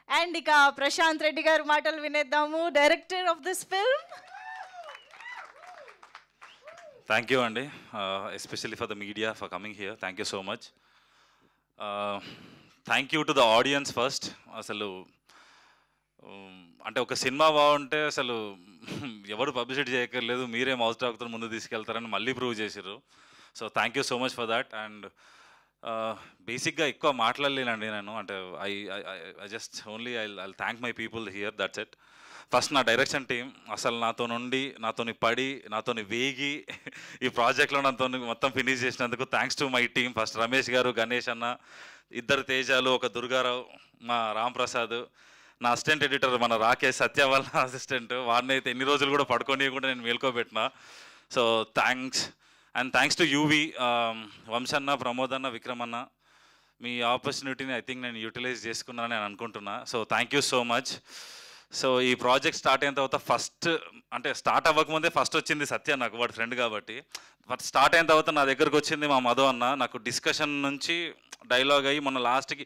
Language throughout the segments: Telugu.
అండ్ ఇక ప్రశాంత్ రెడ్డి గారు మాటలు వినేద్దాము, director of this film. Thank you అండి, especially for the media for coming here. Thank you so much. Thank you to the audience first. అసలు అంటే ఒక సినిమా బాగుంటే అసలు ఎవరు పబ్లిసిటీ చేయక్కర్లేదు, మీరే మౌత్ టాక్తో ముందు తీసుకెళ్తారని మళ్ళీ ప్రూవ్ చేశారు. So thank you so much for that. And బేసిక్గా ఎక్కువ మాట్లాడలేనండి నేను, అంటే I just only I thank my people here, that's it. First నా డైరెక్షన్ టీం అసలు నాతోని పడి నాతోని వేగి ఈ ప్రాజెక్ట్లో నాతో మొత్తం ఫినిష్ చేసినందుకు thanks to my team. First Ramesh గారు, గణేష్ అన్న, ఇద్దరు తేజాలు, ఒక దుర్గారావు, మా రామ్ ప్రసాద్, నా అసిస్టెంట్ ఎడిటర్ మన రాకేష్, సత్య వాళ్ళ అసిస్టెంట్, వాడిని అయితే ఎన్ని రోజులు కూడా పడుకోనియకుండా నేను మేల్కోబెట్టిన. So thanks. And thanks to UV, వంశన్న, ప్రమోద్ అన్న, విక్రమ్ అన్న. మీ ఆపర్చునిటీని ఐ థింక్ నేను యూటిలైజ్ చేసుకున్నానని నేను అనుకుంటున్నా. So thank you so much. So ఈ ప్రాజెక్ట్ స్టార్ట్ అయిన తర్వాత ఫస్ట్, అంటే స్టార్ట్ అవ్వకముందే ఫస్ట్ వచ్చింది సత్య, నాకు వాడి ఫ్రెండ్ కాబట్టి. బట్ స్టార్ట్ అయిన తర్వాత నా దగ్గరకు వచ్చింది మా మధు అన్న. నాకు డిస్కషన్ నుంచి డైలాగ్ అయ్యి మొన్న లాస్ట్కి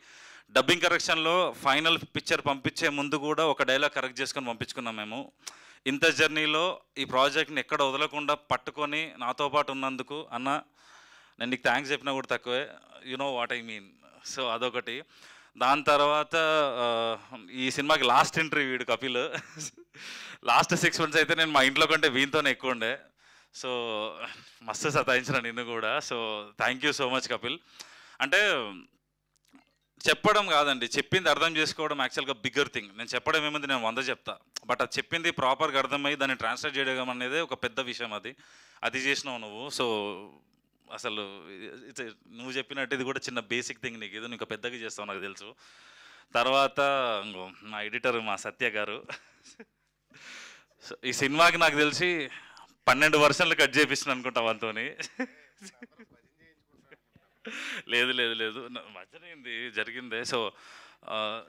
డబ్బింగ్ కరెక్షన్లో ఫైనల్ పిక్చర్ పంపించే ముందు కూడా ఒక డైలాగ్ కరెక్ట్ చేసుకొని పంపించుకున్నాం మేము. ఇంత జర్నీలో ఈ ప్రాజెక్ట్ని ఎక్కడ వదలకుండా పట్టుకొని నాతో పాటు ఉన్నందుకు అన్న, నేను నీకు థ్యాంక్స్ చెప్పినా కూడా తక్కువే, you know what I mean. So అదొకటి. దాని తర్వాత ఈ సినిమాకి లాస్ట్ ఎంట్రీ వీడు కపిల్. లాస్ట్ 6 months అయితే నేను మా ఇంట్లో కంటే వీనితోనే ఎక్కువ ఉండే. సో మస్తు సతాయించిన నిన్ను కూడా. So thank you so much Kapil. అంటే చెప్పడం కాదండి, చెప్పింది అర్థం చేసుకోవడం యాక్చువల్గా బిగ్గర్ థింగ్. నేను చెప్పడం ఏముంది, నేను 100 చెప్తా, బట్ అది చెప్పింది ప్రాపర్గా అర్థమయ్యి దాన్ని ట్రాన్స్లేట్ చేయడం అనేది ఒక పెద్ద విషయం. అది చేసినావు నువ్వు. సో అసలు నువ్వు చెప్పినట్టు ఇది కూడా చిన్న బేసిక్ థింగ్, నీకు ఇది ఇంకా పెద్దగా చేస్తావు నాకు తెలుసు. తర్వాత మా ఎడిటర్ మా సత్య గారు. సో ఈ సినిమాకి నాకు తెలిసి 12 versions కట్ చేపిస్తున్నాను అనుకుంటా వాళ్ళతోని. లేదు లేదు లేదు, మధ్యలో జరిగిందే. So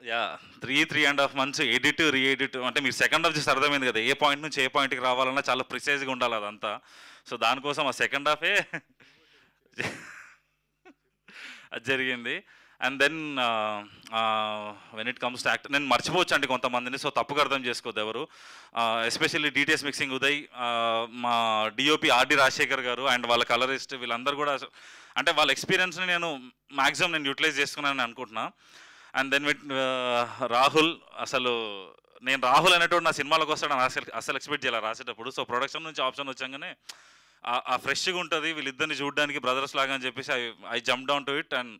yeah 3.5 months edit re-edit, అంటే మీరు సెకండ్ హాఫ్ చూసి అర్థమైంది కదా, ఏ పాయింట్ నుంచి ఏ పాయింట్కి రావాలన్నా చాలా ప్రిసైజ్గా ఉండాలి అదంతా. సో దానికోసం ఆ సెకండ్ హాఫే అది జరిగింది. And then when it comes to act, నేను మర్చిపోవచ్చు అండి కొంతమందిని, సో తప్పుగా అర్థం చేసుకోవద్దు ఎవరు. ఎస్పెషల్లీ డిటిఎస్ మిక్సింగ్ ఉదయ్, మా డిఓపి ఆర్డి రాజశేఖర్ గారు అండ్ వాళ్ళ కలరిస్ట్, వీళ్ళందరూ కూడా అంటే వాళ్ళ ఎక్స్పీరియన్స్ని నేను మ్యాక్సిమం నేను యూటిలైజ్ చేసుకున్నానని అనుకుంటున్నా. అండ్ దెన్ విత్ రాహుల్, అసలు నేను రాహుల్ అనేటువంటి నా సినిమాలకు వస్తాడని అసలు ఎక్స్పెక్ట్ చేయాలి రాసేటప్పుడు. సో ప్రొడక్షన్ నుంచి ఆప్షన్ వచ్చాగానే ఆ ఫ్రెష్గా ఉంటుంది వీళ్ళిద్దరిని చూడడానికి బ్రదర్స్ లాగా అని చెప్పేసి I jump down to it. And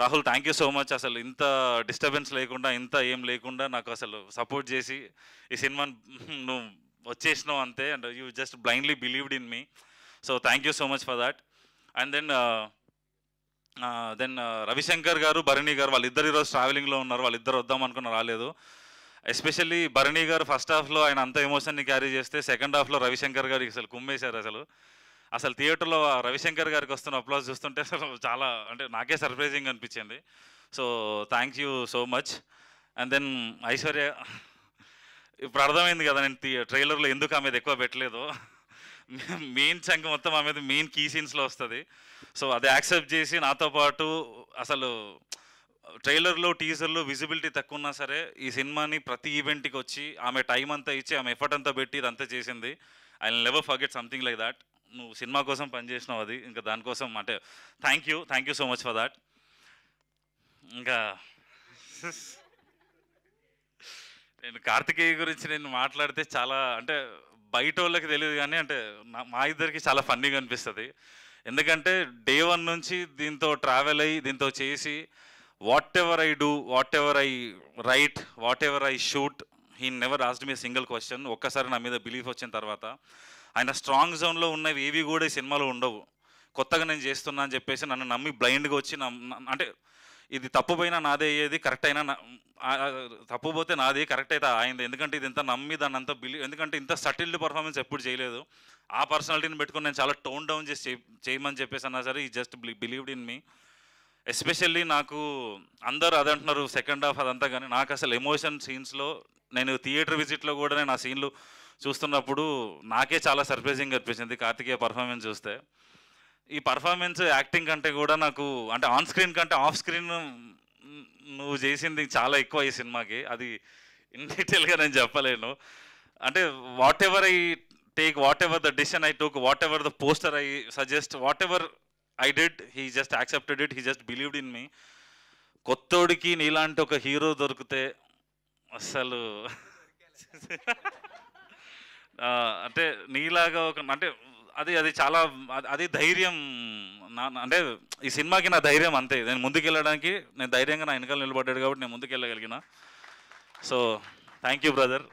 Rahul thank you so much. అసలు ఇంత డిస్టర్బెన్స్ లేకుండా, ఇంత ఏం లేకుండా నాకు అసలు సపోర్ట్ చేసి ఈ సినిమాని నువ్వు వచ్చేసినావు అంతే. And you just blindly believed in me. So thank you so much for that. And then Ravishankar గారు, భరణి గారు, వాళ్ళిద్దరు ఈరోజు ట్రావెలింగ్లో ఉన్నారు. వాళ్ళిద్దరు వద్దాం అనుకున్న రాలేదు. ఎస్పెషల్లీ భరణి గారు ఫస్ట్ హాఫ్లో ఆయన అంత ఎమోషన్ని క్యారీ చేస్తే, సెకండ్ హాఫ్లో రవిశంకర్ గారికి అసలు కుమ్మేశారు. అసలు థియేటర్లో రవిశంకర్ గారికి వస్తున్న అప్లాజ్ చూస్తుంటే అసలు చాలా, అంటే నాకే సర్ప్రైజింగ్ అనిపించింది. So thank you so much. And then Aishwarya, ఇప్పుడు అర్థమైంది కదా నేను ట్రైలర్లో ఎందుకు ఆమెది ఎక్కువ పెట్టలేదు. మెయిన్ చంక్ మొత్తం ఆమెది మెయిన్ కీ సీన్స్లో వస్తుంది. సో అది యాక్సెప్ట్ చేసి నాతో పాటు, అసలు ట్రైలర్లో టీజర్లో విజిబిలిటీ తక్కువ ఉన్నా సరే ఈ సినిమాని ప్రతి ఈవెంట్కి వచ్చి ఆమె టైం అంతా ఇచ్చి, ఆమె ఎఫర్ట్ అంతా పెట్టి ఇదంతా చేసింది. I will never forget something like that. నువ్వు సినిమా కోసం పనిచేసినావు, అది ఇంకా దానికోసం అంటే thank you so much for that. ఇంకా నేను కార్తికేయ గురించి నేను మాట్లాడితే చాలా, అంటే బయట వాళ్ళకి తెలియదు కానీ, అంటే మా ఇద్దరికి చాలా ఫన్నీగా అనిపిస్తుంది. ఎందుకంటే డే 1 నుంచి దీంతో ట్రావెల్ అయ్యి దీంతో చేసి, what ever I do, what ever I right, what ever I shoot, he never asked me single question. ఒక్కసారి నా మీద బిలీఫ్ వచ్చిన తర్వాత ఆయన స్ట్రాంగ్ జోన్లో ఉన్నవి ఏవి కూడా ఈ సినిమాలో ఉండవు. కొత్తగా నేను చేస్తున్నా అని చెప్పేసి నన్ను నమ్మి బ్లైండ్గా వచ్చి, అంటే ఇది తప్పుపోయినా నాదే అయ్యేది, కరెక్ట్ అయినా తప్పుపోతే నాది, కరెక్ట్ అయితే అయింది. ఎందుకంటే ఇది ఇంత నమ్మి దాన్ని అంతా ఎందుకంటే ఇంత సటిల్డ్ పర్ఫార్మెన్స్ ఎప్పుడు చేయలేదు. ఆ పర్సనాలిటీని పెట్టుకుని నేను చాలా టోన్ డౌన్ చేసి చేయమని చెప్పేసి అన్నా సరే ఈ just believed in me. Especially నాకు అందరూ అదంటున్నారు సెకండ్ హాఫ్ అదంతా, కానీ నాకు అసలు ఎమోషన్ సీన్స్లో, నేను థియేటర్ విజిట్లో కూడా నేను ఆ సీన్లు చూస్తున్నప్పుడు నాకే చాలా సర్ప్రైజింగ్ అనిపించింది కార్తికేయ పర్ఫార్మెన్స్ చూస్తే. ఈ పర్ఫార్మెన్స్ యాక్టింగ్ కంటే కూడా నాకు, అంటే ఆన్ స్క్రీన్ కంటే ఆఫ్ స్క్రీన్ నువ్వు చేసింది చాలా ఎక్కువ ఈ సినిమాకి, అది ఇన్ డీటెయిల్గా నేను చెప్పలేను. అంటే whatever I take, whatever the decision I took, whatever the poster I suggest, whatever I did, he just accepted it, he just believed in me. కొత్తోడికి నీలాంటి ఒక హీరో దొరికితే అసలు అంటే నీలాగా ఒక అంటే అది చాలా అది ధైర్యం అంటే ఈ సినిమాకి నా ధైర్యం అంతే. నేను ముందుకెళ్ళడానికి నేను ధైర్యంగా నా వెనకాల నిలబడ్డాడు కాబట్టి నేను ముందుకెళ్ళగలిగిన. So thank you brother.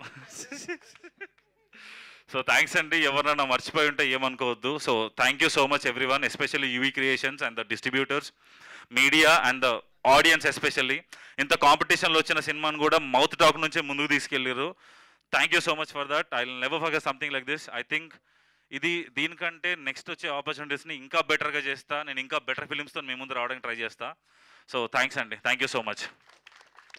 So thanks అండి. ఎవరన్నా మర్చిపోయి ఉంటే ఏమనుకోవద్దు. So thank you so much everyone, especially UV creations and the distributors, media and the audience especially. ఇంత కాంపిటీషన్లో వచ్చిన సినిమాని కూడా మౌత్ టాక్ నుంచే ముందుకు తీసుకెళ్ళారు. Thank you so much for that. I will never forget something like this. I think దీనికంటే నెక్స్ట్ వచ్చే ఆపర్చునిటీస్ని ఇంకా బెటర్గా చేస్తా, నేను ఇంకా బెటర్ ఫిలిమ్స్తో మీ ముందు రావడానికి ట్రై చేస్తా. సో థ్యాంక్స్ అండి. Thank you so much.